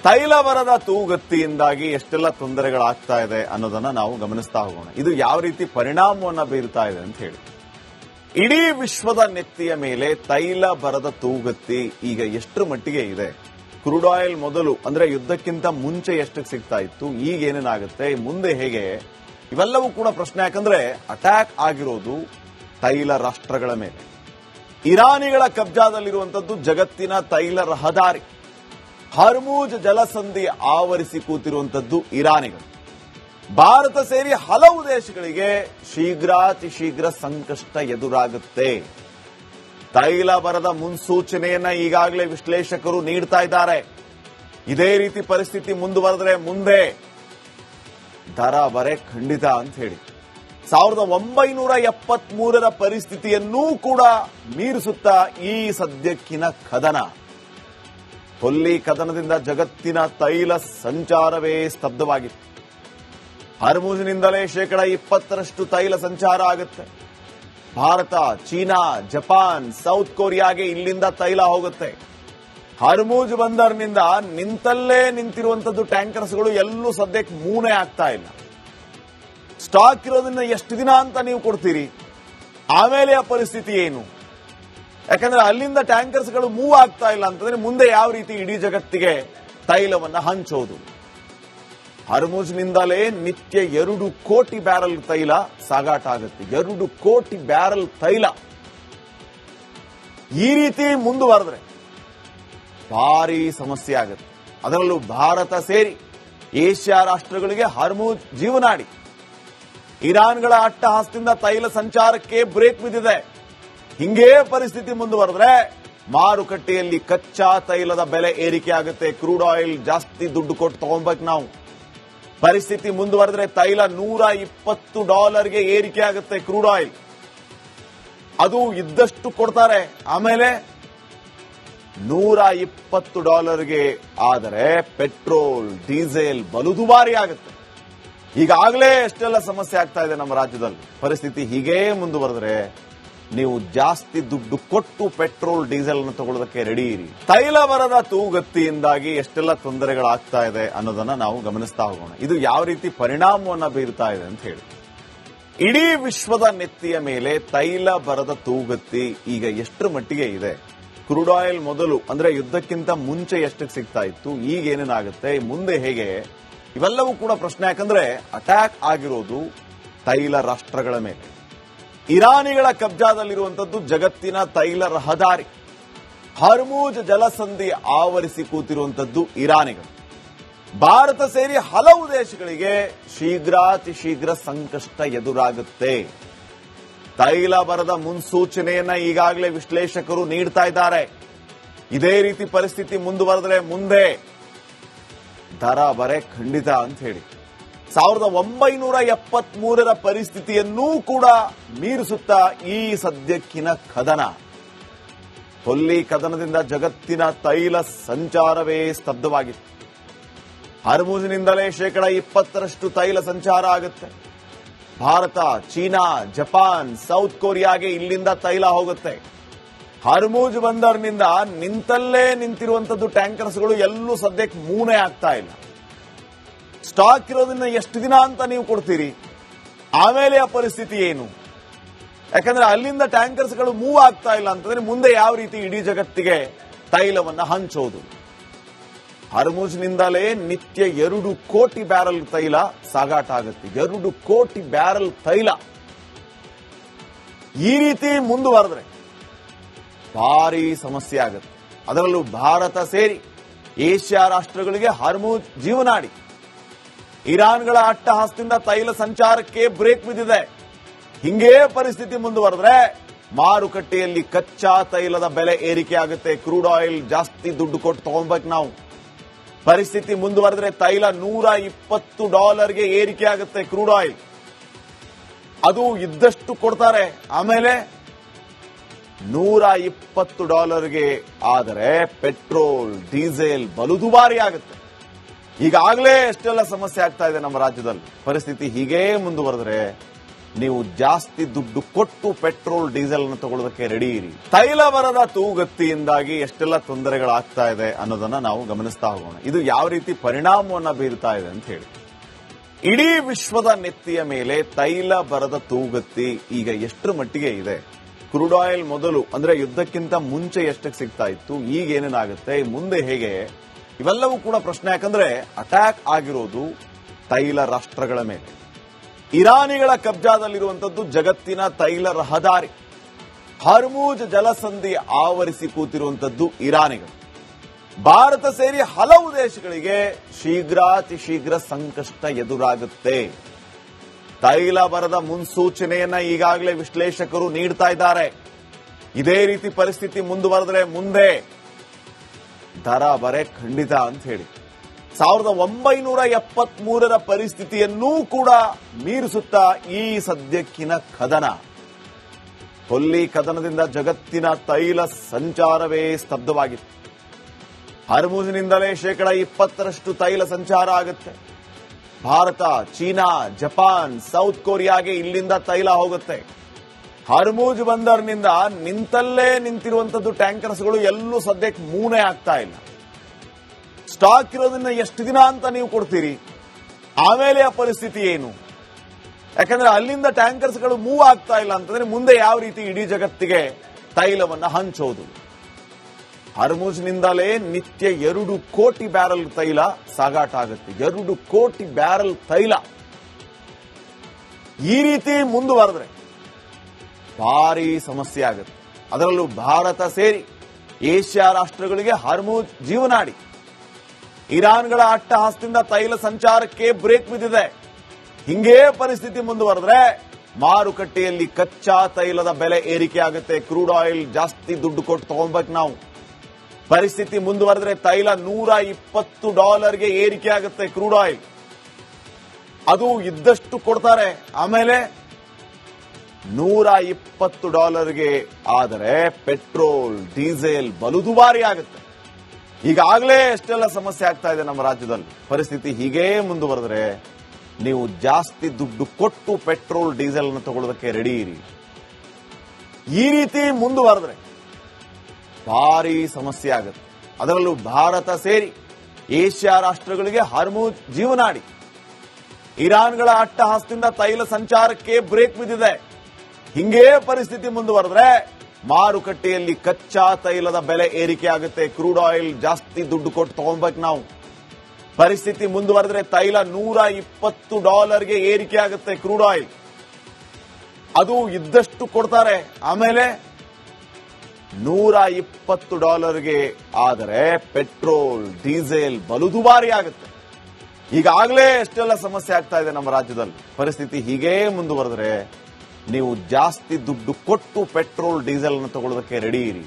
ತೈಲ ಬರದ ತೂಗತ್ತಿಯಿಂದಾಗಿ ಎಷ್ಟೆಲ್ಲ ತೊಂದರೆಗಳಾಗ್ತಾ ಇದೆ ಅನ್ನೋದನ್ನ ನಾವು ಗಮನಿಸ್ತಾ ಹೋಗೋಣ. ಇದು ಯಾವ ರೀತಿ ಪರಿಣಾಮವನ್ನ ಬೀರ್ತಾ ಇದೆ ಅಂತ ಹೇಳಿ. ಇಡೀ ವಿಶ್ವದ ನೆತ್ತಿಯ ಮೇಲೆ ತೈಲ ಬರದ ತೂಗತ್ತಿ ಈಗ ಎಷ್ಟರ ಮಟ್ಟಿಗೆ ಇದೆ? ಕ್ರೂಡ್ ಆಯಿಲ್ ಮೊದಲು ಅಂದ್ರೆ ಯುದ್ಧಕ್ಕಿಂತ ಮುಂಚೆ ಎಷ್ಟಕ್ಕೆ ಸಿಗ್ತಾ ಇತ್ತು, ಈಗ ಏನೇನಾಗುತ್ತೆ, ಮುಂದೆ ಹೇಗೆ, ಇವೆಲ್ಲವೂ ಕೂಡ ಪ್ರಶ್ನೆ. ಯಾಕಂದ್ರೆ ಅಟ್ಯಾಕ್ ಆಗಿರೋದು ತೈಲ ರಾಷ್ಟ್ರಗಳ ಮೇಲೆ. ಇರಾನಿಗಳ ಕಬ್ಜಾದಲ್ಲಿರುವಂತದ್ದು ಜಗತ್ತಿನ ತೈಲ ರಹದಾರಿ. ಹರ್ಮೂಜ್ ಜಲಸಂಧಿ ಆವರಿಸಿ ಕೂತಿರುವಂತದ್ದು ಇರಾನಿಗಳು. ಭಾರತ ಸೇರಿ ಹಲವು ದೇಶಗಳಿಗೆ ಶೀಘ್ರ ಸಂಕಷ್ಟ ಎದುರಾಗುತ್ತೆ. ತೈಲ ಬರದ ಮುನ್ಸೂಚನೆಯನ್ನ ಈಗಾಗಲೇ ವಿಶ್ಲೇಷಕರು ನೀಡ್ತಾ ಇದ್ದಾರೆ. ಇದೇ ರೀತಿ ಪರಿಸ್ಥಿತಿ ಮುಂದುವರೆದ್ರೆ ಮುಂದೆ ದರ ಬರೆ ಖಂಡಿತ ಅಂತ ಹೇಳಿ 1973ರ ಪರಿಸ್ಥಿತಿಯನ್ನೂ ಕೂಡ ಮೀರಿಸುತ್ತಾ ಈ ಸದ್ಯಕ್ಕಿನ ಕದನ. ಕೊಲ್ಲಿ ಕದನದಿಂದ ಜಗತ್ತಿನ ತೈಲ ಸಂಚಾರವೇ ಸ್ತಬ್ಧವಾಗಿತ್ತು. ಹರ್ಮೂಜ್ನಿಂದಲೇ 20% ತೈಲ ಸಂಚಾರ ಆಗುತ್ತೆ. ಭಾರತ, ಚೀನಾ, ಜಪಾನ್, ಸೌತ್ ಕೊರಿಯಾಗೆ ಇಲ್ಲಿಂದ ತೈಲ ಹೋಗುತ್ತೆ. ಹರ್ಮೂಜ್ ಬಂದರ್ನಿಂದ ನಿಂತಲ್ಲೇ ನಿಂತಿರುವಂತದ್ದು ಟ್ಯಾಂಕರ್ಸ್ಗಳು ಎಲ್ಲೂ ಸದ್ಯಕ್ಕೆ ಮೂನೇ ಆಗ್ತಾ ಇಲ್ಲ. ಸ್ಟಾಕ್ ಇರೋದನ್ನ ಎಷ್ಟು ದಿನ ಅಂತ ನೀವು ಕೊಡ್ತೀರಿ? ಆಮೇಲೆ ಆ ಪರಿಸ್ಥಿತಿ ಏನು? ಯಾಕಂದ್ರೆ ಅಲ್ಲಿಂದ ಟ್ಯಾಂಕರ್ಸ್ಗಳು ಮೂವ್ ಆಗ್ತಾ ಇಲ್ಲ ಅಂತಂದ್ರೆ ಮುಂದೆ ಯಾವ ರೀತಿ ಇಡೀ ಜಗತ್ತಿಗೆ ತೈಲವನ್ನ ಹಂಚೋದು? ಹರ್ಮೂಜ್ನಿಂದಲೇ ನಿತ್ಯ 2 ಕೋಟಿ ಬ್ಯಾರಲ್ ತೈಲ ಸಾಗಾಟ ಆಗುತ್ತೆ. 2 ಕೋಟಿ ಬ್ಯಾರಲ್ ತೈಲ ಈ ರೀತಿ ಮುಂದುವರೆದ್ರೆ ಭಾರಿ ಸಮಸ್ಯೆ ಆಗುತ್ತೆ. ಅದರಲ್ಲೂ ಭಾರತ ಸೇರಿ ಏಷ್ಯಾ ರಾಷ್ಟ್ರಗಳಿಗೆ ಹರ್ಮೂಜ್ ಜೀವನಾಡಿ. ಇರಾನ್ಗಳ ಅಟ್ಟಹಾಸದಿಂದ ತೈಲ ಸಂಚಾರಕ್ಕೆ ಬ್ರೇಕ್ ಬಿದ್ದಿದೆ. ಹಿಂಗೇ ಪರಿಸ್ಥಿತಿ ಮುಂದುವರೆದ್ರೆ ಮಾರುಕಟ್ಟೆಯಲ್ಲಿ ಕಚ್ಚಾ ತೈಲದ ಬೆಲೆ ಏರಿಕೆ ಆಗುತ್ತೆ. ಕ್ರೂಡ್ ಆಯಿಲ್ ಜಾಸ್ತಿ ದುಡ್ಡು ಕೊಟ್ಟು ತಗೊಬೇಕು ನಾವು. ಪರಿಸ್ಥಿತಿ ಮುಂದುವರೆದ್ರೆ ತೈಲ $120ಗೆ ಏರಿಕೆ ಆಗುತ್ತೆ. ಕ್ರೂಡ್ ಆಯಿಲ್ ಅದು ಇದ್ದಷ್ಟು ಕೊಡ್ತಾರೆ. ಆಮೇಲೆ $120ಗೆ ಆದರೆ ಪೆಟ್ರೋಲ್, ಡೀಸೆಲ್ ಬಲು ದುಬಾರಿ ಆಗುತ್ತೆ. ಈಗಾಗಲೇ ಎಷ್ಟೆಲ್ಲ ಸಮಸ್ಯೆ ಆಗ್ತಾ ಇದೆ ನಮ್ಮ ರಾಜ್ಯದಲ್ಲಿ. ಪರಿಸ್ಥಿತಿ ಹೀಗೇ ಮುಂದುವರೆದ್ರೆ ನೀವು ಜಾಸ್ತಿ ದುಡ್ಡು ಕೊಟ್ಟು ಪೆಟ್ರೋಲ್, ಡೀಸೆಲ್ ಅನ್ನು ತಗೊಳ್ಳೋದಕ್ಕೆ ರೆಡಿ ಇರಿ. ತೈಲ ಬರದ ತೂಗತ್ತಿಯಿಂದಾಗಿ ಎಷ್ಟೆಲ್ಲ ತೊಂದರೆಗಳಾಗ್ತಾ ಇದೆ ಅನ್ನೋದನ್ನ ನಾವು ಗಮನಿಸ್ತಾ ಹೋಗೋಣ. ಇದು ಯಾವ ರೀತಿ ಪರಿಣಾಮವನ್ನ ಬೀರ್ತಾ ಇದೆ ಅಂತ ಹೇಳಿ. ಇಡೀ ವಿಶ್ವದ ನೆತ್ತಿಯ ಮೇಲೆ ತೈಲ ಬರದ ತೂಗತ್ತಿ ಈಗ ಎಷ್ಟರ ಮಟ್ಟಿಗೆ ಇದೆ? ಕ್ರೂಡ್ ಆಯಿಲ್ ಮೊದಲು ಅಂದ್ರೆ ಯುದ್ಧಕ್ಕಿಂತ ಮುಂಚೆ ಎಷ್ಟಕ್ಕೆ ಸಿಗ್ತಾ ಇತ್ತು, ಈಗ ಏನೇನಾಗುತ್ತೆ, ಮುಂದೆ ಹೇಗೆ, ಇವೆಲ್ಲವೂ ಕೂಡ ಪ್ರಶ್ನೆ. ಯಾಕಂದ್ರೆ ಅಟ್ಯಾಕ್ ಆಗಿರೋದು ತೈಲ ರಾಷ್ಟ್ರಗಳ ಮೇಲೆ. ಇರಾನಿಗಳ ಕಬ್ಜಾದಲ್ಲಿರುವಂತದ್ದು ಜಗತ್ತಿನ ತೈಲ ರಹದಾರಿ. ಹರ್ಮೂಜ್ ಜಲಸಂಧಿ ಆವರಿಸಿ ಕೂತಿರುವಂತದ್ದು ಇರಾನಿಗಳು. ಭಾರತ ಸೇರಿ ಹಲವು ದೇಶಗಳಿಗೆ ಶೀಘ್ರ ಸಂಕಷ್ಟ ಎದುರಾಗುತ್ತೆ. ತೈಲ ಬರದ ಮುನ್ಸೂಚನೆಯನ್ನ ಈಗಾಗಲೇ ವಿಶ್ಲೇಷಕರು ನೀಡ್ತಾ ಇದ್ದಾರೆ. ಇದೇ ರೀತಿ ಪರಿಸ್ಥಿತಿ ಮುಂದುವರೆದ್ರೆ ಮುಂದೆ ದರ ಬರೆ ಖಂಡಿತ ಅಂತ ಹೇಳಿ 1973ರ ಪರಿಸ್ಥಿತಿಯನ್ನೂ ಕೂಡ ಮೀರಿಸುತ್ತಾ ಈ ಸದ್ಯಕ್ಕಿನ ಕದನ. ಕೊಲ್ಲಿ ಕದನದಿಂದ ಜಗತ್ತಿನ ತೈಲ ಸಂಚಾರವೇ ಸ್ತಬ್ಧವಾಗಿತ್ತು. ಹರ್ಮೂಜ್ನಿಂದಲೇ 20% ತೈಲ ಸಂಚಾರ ಆಗುತ್ತೆ. ಭಾರತ, ಚೀನಾ, ಜಪಾನ್, ಸೌತ್ ಕೊರಿಯಾಗೆ ಇಲ್ಲಿಂದ ತೈಲ ಹೋಗುತ್ತೆ. ಹರ್ಮೂಜ್ ಬಂದರ್ನಿಂದ ನಿಂತಲ್ಲೇ ನಿಂತಿರುವಂತದ್ದು ಟ್ಯಾಂಕರ್ಸ್ಗಳು ಎಲ್ಲೂ ಸದ್ಯಕ್ಕೆ ಮೂನೇ ಆಗ್ತಾ ಇಲ್ಲ. ಸ್ಟಾಕ್ ಇರೋದನ್ನ ಎಷ್ಟು ದಿನ ಅಂತ ನೀವು ಕೊಡ್ತೀರಿ? ಆಮೇಲೆ ಆ ಪರಿಸ್ಥಿತಿ ಏನು? ಯಾಕಂದ್ರೆ ಅಲ್ಲಿಂದ ಟ್ಯಾಂಕರ್ಸ್ಗಳು ಮೂವ್ ಆಗ್ತಾ ಇಲ್ಲ ಅಂತಂದ್ರೆ ಮುಂದೆ ಯಾವ ರೀತಿ ಇಡೀ ಜಗತ್ತಿಗೆ ತೈಲವನ್ನ ಹಂಚೋದು? ಹರ್ಮೂಜ್ನಿಂದಲೇ ನಿತ್ಯ 2 ಕೋಟಿ ಬ್ಯಾರಲ್ ತೈಲ ಸಾಗಾಟ ಆಗುತ್ತೆ. 2 ಕೋಟಿ ಬ್ಯಾರಲ್ ತೈಲ ಈ ರೀತಿ ಮುಂದುವರೆದ್ರೆ ಭಾರಿ ಸಮಸ್ಯೆ ಆಗುತ್ತೆ. ಅದರಲ್ಲೂ ಭಾರತ ಸೇರಿ ಏಷ್ಯಾ ರಾಷ್ಟ್ರಗಳಿಗೆ ಹರ್ಮೂಜ್ ಜೀವನಾಡಿ. ಇರಾನ್ಗಳ ಅಟ್ಟಹಾಸದಿಂದ ತೈಲ ಸಂಚಾರಕ್ಕೆ ಬ್ರೇಕ್ ಬಿದ್ದಿದೆ. ಹಿಂಗೇ ಪರಿಸ್ಥಿತಿ ಮುಂದುವರೆದ್ರೆ ಮಾರುಕಟ್ಟೆಯಲ್ಲಿ ಕಚ್ಚಾ ತೈಲದ ಬೆಲೆ ಏರಿಕೆ ಆಗುತ್ತೆ. ಕ್ರೂಡ್ ಆಯಿಲ್ ಜಾಸ್ತಿ ದುಡ್ಡು ಕೊಟ್ಟು ತಗೊಬೇಕು ನಾವು. ಪರಿಸ್ಥಿತಿ ಮುಂದುವರೆದ್ರೆ ತೈಲ $120ಗೆ ಏರಿಕೆ ಆಗುತ್ತೆ. ಕ್ರೂಡ್ ಆಯಿಲ್ ಅದು ಇದ್ದಷ್ಟು ಕೊಡ್ತಾರೆ. ಆಮೇಲೆ $120ಗೆ ಆದರೆ ಪೆಟ್ರೋಲ್, ಡೀಸೆಲ್ ಬಲು ದುಬಾರಿ ಆಗುತ್ತೆ. ಈಗಾಗಲೇ ಎಷ್ಟೆಲ್ಲ ಸಮಸ್ಯೆ ಆಗ್ತಾ ಇದೆ ನಮ್ಮ ರಾಜ್ಯದಲ್ಲಿ. ಪರಿಸ್ಥಿತಿ ಹೀಗೇ ಮುಂದುವರೆದ್ರೆ ನೀವು ಜಾಸ್ತಿ ದುಡ್ಡು ಕೊಟ್ಟು ಪೆಟ್ರೋಲ್ ಡೀಸೆಲ್ ಅನ್ನು ತಗೊಳ್ಳೋದಕ್ಕೆ ರೆಡಿ ಇರಿ. ತೈಲ ಬರದ ತೂಗತ್ತಿಯಿಂದಾಗಿ ಎಷ್ಟೆಲ್ಲ ತೊಂದರೆಗಳಾಗ್ತಾ ಇದೆ ಅನ್ನೋದನ್ನ ನಾವು ಗಮನಿಸ್ತಾ ಹೋಗೋಣ. ಇದು ಯಾವ ರೀತಿ ಪರಿಣಾಮವನ್ನ ಬೀರ್ತಾ ಇದೆ ಅಂತ ಹೇಳಿ. ಇಡೀ ವಿಶ್ವದ ನೆತ್ತಿಯ ಮೇಲೆ ತೈಲ ಬರದ ತೂಗತ್ತಿ ಈಗ ಎಷ್ಟರ ಮಟ್ಟಿಗೆ ಇದೆ? ಕ್ರೂಡ್ ಆಯಿಲ್ ಮೊದಲು ಅಂದ್ರೆ ಯುದ್ಧಕ್ಕಿಂತ ಮುಂಚೆ ಎಷ್ಟಕ್ಕೆ ಸಿಗ್ತಾ ಇತ್ತು, ಈಗ ಏನೇನಾಗುತ್ತೆ, ಮುಂದೆ ಹೇಗೆ, ಇವೆಲ್ಲವೂ ಕೂಡ ಪ್ರಶ್ನೆ. ಯಾಕಂದ್ರೆ ಅಟ್ಯಾಕ್ ಆಗಿರೋದು ತೈಲ ರಾಷ್ಟ್ರಗಳ ಮೇಲೆ. ಇರಾನಿಗಳ ಕಬ್ಜಾದಲ್ಲಿರುವಂತದ್ದು ಜಗತ್ತಿನ ತೈಲ ರಹದಾರಿ. ಹರ್ಮೂಜ್ ಜಲಸಂಧಿ ಆವರಿಸಿ ಕೂತಿರುವಂತದ್ದು ಇರಾನಿಗಳು. ಭಾರತ ಸೇರಿ ಹಲವು ದೇಶಗಳಿಗೆ ಶೀಘ್ರಾತಿ ಶೀಘ್ರ ಸಂಕಷ್ಟ ಎದುರಾಗುತ್ತೆ. ತೈಲ ಬರದ ಮುನ್ಸೂಚನೆಯನ್ನ ಈಗಾಗಲೇ ವಿಶ್ಲೇಷಕರು ನೀಡ್ತಾ ಇದ್ದಾರೆ. ಇದೇ ರೀತಿ ಪರಿಸ್ಥಿತಿ ಮುಂದುವರೆದರೆ ಮುಂದೆ ದರ ಬರೆ ಖಂಡಿತ ಅಂತ ಹೇಳಿ 1973ರ ಪರಿಸ್ಥಿತಿಯನ್ನೂ ಕೂಡ ಮೀರಿಸುತ್ತಾ ಈ ಸದ್ಯಕ್ಕಿನ ಕದನ. ಕೊಲ್ಲಿ ಕದನದಿಂದ ಜಗತ್ತಿನ ತೈಲ ಸಂಚಾರವೇ ಸ್ತಬ್ಧವಾಗಿತ್ತು. ಹರ್ಮುಜ್ನಿಂದಲೇ 20% ತೈಲ ಸಂಚಾರ ಆಗುತ್ತೆ. ಭಾರತ, ಚೀನಾ, ಜಪಾನ್, ಸೌತ್ ಕೊರಿಯಾಗೆ ಇಲ್ಲಿಂದ ತೈಲ ಹೋಗುತ್ತೆ. ಹರ್ಮುಜ್ ಬಂದರ್ನಿಂದ ನಿಂತಲ್ಲೇ ನಿಂತಿರುವಂತದ್ದು ಟ್ಯಾಂಕರ್ಸ್ಗಳು ಎಲ್ಲೂ ಸದ್ಯಕ್ಕೆ ಮೂನೇ ಆಗ್ತಾ ಇಲ್ಲ. ಸ್ಟಾಕ್ ಇರೋದನ್ನ ಎಷ್ಟು ದಿನ ಅಂತ ನೀವು ಕೊಡ್ತೀರಿ? ಆಮೇಲೆ ಆ ಪರಿಸ್ಥಿತಿ ಏನು? ಯಾಕಂದ್ರೆ ಅಲ್ಲಿಂದ ಟ್ಯಾಂಕರ್ಸ್ಗಳು ಮೂವ್ ಆಗ್ತಾ ಇಲ್ಲ ಅಂತಂದ್ರೆ ಮುಂದೆ ಯಾವ ರೀತಿ ಇಡೀ ಜಗತ್ತಿಗೆ ತೈಲವನ್ನ ಹಂಚೋದು? ಹರ್ಮುಜ್ನಿಂದಲೇ ನಿತ್ಯ 2 ಕೋಟಿ ಬ್ಯಾರಲ್ ತೈಲ ಸಾಗಾಟ ಆಗುತ್ತೆ. 2 ಕೋಟಿ ಬ್ಯಾರಲ್ ತೈಲ ಈ ರೀತಿ ಮುಂದುವರೆದ್ರೆ ಭಾರಿ ಸಮಸ್ಯೆ ಆಗುತ್ತೆ. ಅದರಲ್ಲೂ ಭಾರತ ಸೇರಿ ಏಷ್ಯಾ ರಾಷ್ಟ್ರಗಳಿಗೆ ಹರ್ಮುಜ್ ಜೀವನಾಡಿ. ಇರಾನ್ಗಳ ಅಟ್ಟಹಾಸದಿಂದ ತೈಲ ಸಂಚಾರಕ್ಕೆ ಬ್ರೇಕ್ ಬಿದ್ದಿದೆ. ಹಿಂಗೇ ಪರಿಸ್ಥಿತಿ ಮುಂದುವರೆದ್ರೆ ಮಾರುಕಟ್ಟೆಯಲ್ಲಿ ಕಚ್ಚಾ ತೈಲದ ಬೆಲೆ ಏರಿಕೆ ಆಗುತ್ತೆ. ಕ್ರೂಡ್ ಆಯಿಲ್ ಜಾಸ್ತಿ ದುಡ್ಡು ಕೊಟ್ಟು ತಗೊಳ್ಬೇಕು ನಾವು. ಪರಿಸ್ಥಿತಿ ಮುಂದುವರೆದ್ರೆ ತೈಲ $120ಗೆ ಏರಿಕೆ ಆಗುತ್ತೆ. ಕ್ರೂಡ್ ಆಯಿಲ್ ಅದು ಇದ್ದಷ್ಟು ಕೊಡ್ತಾರೆ. ಆಮೇಲೆ $120ಗೆ ಆದರೆ ಪೆಟ್ರೋಲ್ ಡೀಸೆಲ್ ಬಲು ದುಬಾರಿ ಆಗುತ್ತೆ. ಈಗಾಗಲೇ ಎಷ್ಟೆಲ್ಲ ಸಮಸ್ಯೆ ಆಗ್ತಾ ಇದೆ ನಮ್ಮ ರಾಜ್ಯದಲ್ಲಿ. ಪರಿಸ್ಥಿತಿ ಹೀಗೇ ಮುಂದುವರೆದ್ರೆ ನೀವು ಜಾಸ್ತಿ ದುಡ್ಡು ಕೊಟ್ಟು ಪೆಟ್ರೋಲ್ ಡೀಸೆಲ್ ಅನ್ನು ತಗೊಳ್ಳೋದಕ್ಕೆ ರೆಡಿ ಇರಿ. ಈ ರೀತಿ ಮುಂದುವರೆದ್ರೆ ಭಾರಿ ಸಮಸ್ಯೆ ಆಗುತ್ತೆ. ಅದರಲ್ಲೂ ಭಾರತ ಸೇರಿ ಏಷ್ಯಾ ರಾಷ್ಟ್ರಗಳಿಗೆ ಹರ್ಮುಜ್ ಜೀವನಾಡಿ. ಇರಾನ್ಗಳ ಅಟ್ಟಹಾಸದಿಂದ ತೈಲ ಸಂಚಾರಕ್ಕೆ ಬ್ರೇಕ್ ಬಿದ್ದಿದೆ. ಹಿಂಗೇ ಪರಿಸ್ಥಿತಿ ಮುಂದುವರೆದ್ರೆ ಮಾರುಕಟ್ಟೆಯಲ್ಲಿ ಕಚ್ಚಾ ತೈಲದ ಬೆಲೆ ಏರಿಕೆ ಆಗುತ್ತೆ. ಕ್ರೂಡ್ ಆಯಿಲ್ ಜಾಸ್ತಿ ದುಡ್ಡು ಕೊಟ್ಟು ತಗೊಳ್ಬೇಕು ನಾವು. ಪರಿಸ್ಥಿತಿ ಮುಂದುವರೆದ್ರೆ ತೈಲ $120ಗೆ ಏರಿಕೆ ಆಗುತ್ತೆ. ಕ್ರೂಡ್ ಆಯಿಲ್ ಅದು ಇದ್ದಷ್ಟು ಕೊಡ್ತಾರೆ. ಆಮೇಲೆ $120ಗೆ ಆದರೆ ಪೆಟ್ರೋಲ್ ಡೀಸೆಲ್ ಬಲು ದುಬಾರಿ ಆಗುತ್ತೆ. ಈಗಾಗಲೇ ಎಷ್ಟೆಲ್ಲ ಸಮಸ್ಯೆ ಆಗ್ತಾ ಇದೆ ನಮ್ಮ ರಾಜ್ಯದಲ್ಲಿ. ಪರಿಸ್ಥಿತಿ ಹೀಗೇ ಮುಂದುವರೆದ್ರೆ ನೀವು ಜಾಸ್ತಿ ದುಡ್ಡು ಕೊಟ್ಟು ಪೆಟ್ರೋಲ್ ಡೀಸೆಲ್ ಅನ್ನು ತಗೊಳ್ಳೋದಕ್ಕೆ ರೆಡಿ ಇರಿ.